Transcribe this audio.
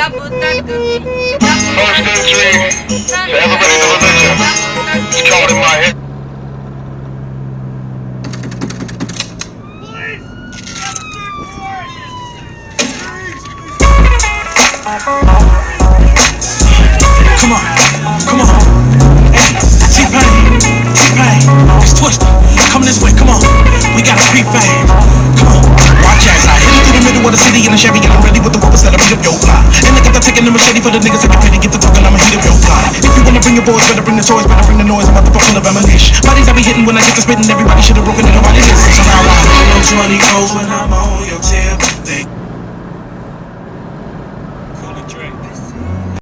First entry to ever ready the religion. It's called in my head. Come on, come on. Hey, T-Pain, it's Twister. Come this way, come on. We got a street fame. Come on, watch as I hit it through the middle of the city in a Chevy, and I'm ready with the weapons that I beat up your block. And I got the taking the machete for the niggas that be ready to get the talking, I'ma heat up your block. If you wanna bring your boys, better bring the toys, better bring the noise. I'm about to fuck full of ammunition. Bodies I be hitting when I get to spitting, everybody should've broken it, nobody listen. So now I know 20 goes when I'm on your tail.